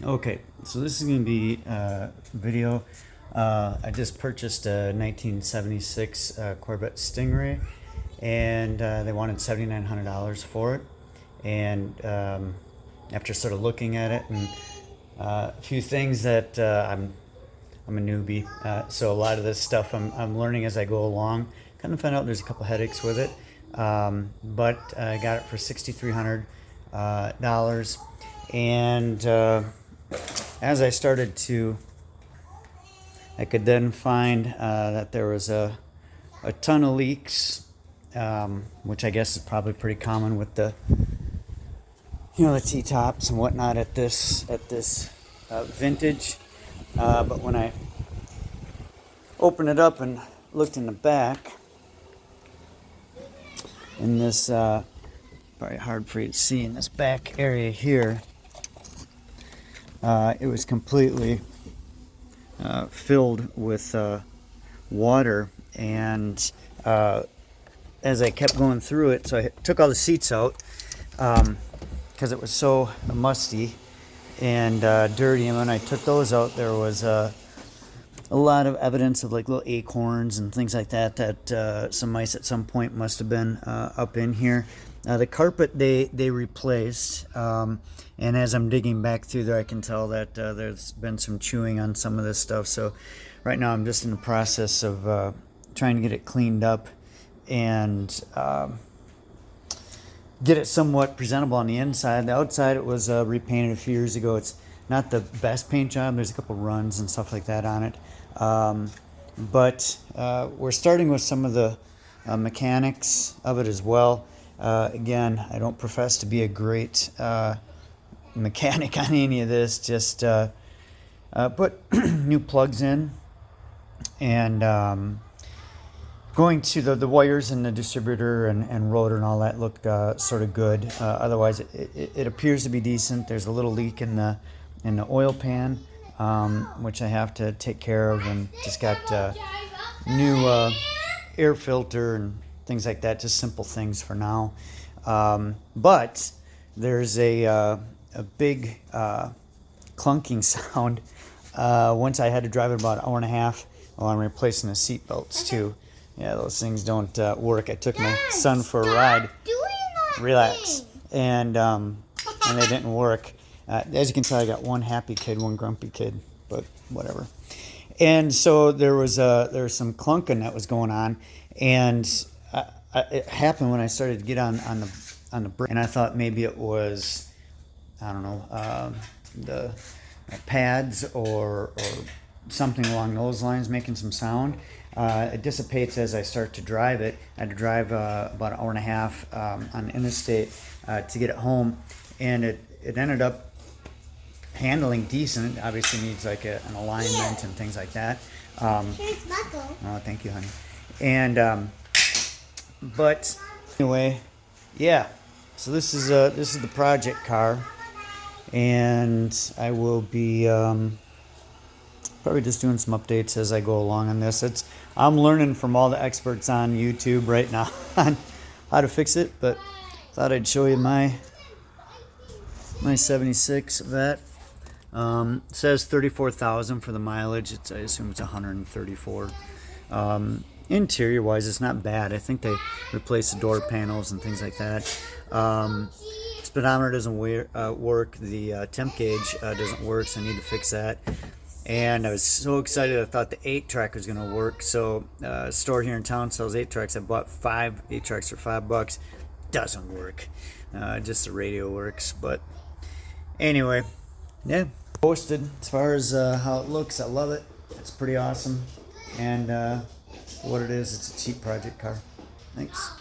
Okay, so this is going to be a video. I just purchased a 1976 Corvette Stingray, and they wanted $7,900 for it. And after sort of looking at it and a few things that I'm a newbie, so a lot of this stuff I'm learning as I go along. Kind of found out there's a couple headaches with it, but I got it for $6,300, and as I started to, I could then find that there was a ton of leaks, which I guess is probably pretty common with the the T-tops and whatnot at this vintage. But when I opened it up and looked in the back, in this probably hard for you to see, in this back area here, it was completely filled with water, and as I kept going through it, so I took all the seats out because it was so musty and dirty, and when I took those out, there was a lot of evidence of like little acorns and things like that some mice at some point must have been up in here. The carpet they replaced, and as I'm digging back through there, I can tell that there's been some chewing on some of this stuff. So right now I'm just in the process of trying to get it cleaned up and get it somewhat presentable on the inside. The outside, it was repainted a few years ago. It's not the best paint job. There's a couple runs and stuff like that on it. But we're starting with some of the mechanics of it as well. Again, I don't profess to be a great mechanic on any of this. Just put new plugs in, and going to the wires and the distributor and rotor and all that looked sort of good. Otherwise, it appears to be decent. There's a little leak in the oil pan, which I have to take care of, and just got new air filter and things like that. Just simple things for now. But there's a big clunking sound once I had to drive it about an hour and a half while I'm replacing the seat belts too. Yeah, those things don't work. I took my son for a ride. Relax. And they didn't work. As you can tell, I got one happy kid, one grumpy kid, but whatever. And so there was some clunking that was going on, and it happened when I started to get on the brake, and I thought maybe it was, I don't know, the pads or something along those lines making some sound. It dissipates as I start to drive it. I had to drive about an hour and a half on the interstate to get it home, and it ended up handling decent. It obviously needs like an alignment and things like that. Here's buckle. Oh, thank you, honey. And but anyway, yeah. So this is the project car, and I will be probably just doing some updates as I go along on this. I'm learning from all the experts on YouTube right now on how to fix it, but thought I'd show you my 76 Vet. Says 34,000 for the mileage. I assume it's 134. Interior wise, it's not bad. I think they replaced the door panels and things like that. Speedometer doesn't work. The temp gauge doesn't work, so I need to fix that. And I was so excited, I thought the 8-track was going to work. So a store here in town sells 8-tracks. I bought 5 8-tracks for $5. Doesn't work. Just the radio works. But anyway, yeah. Posted as far as how it looks. I love it. It's pretty awesome. And what it is, it's a cheap project car. Thanks.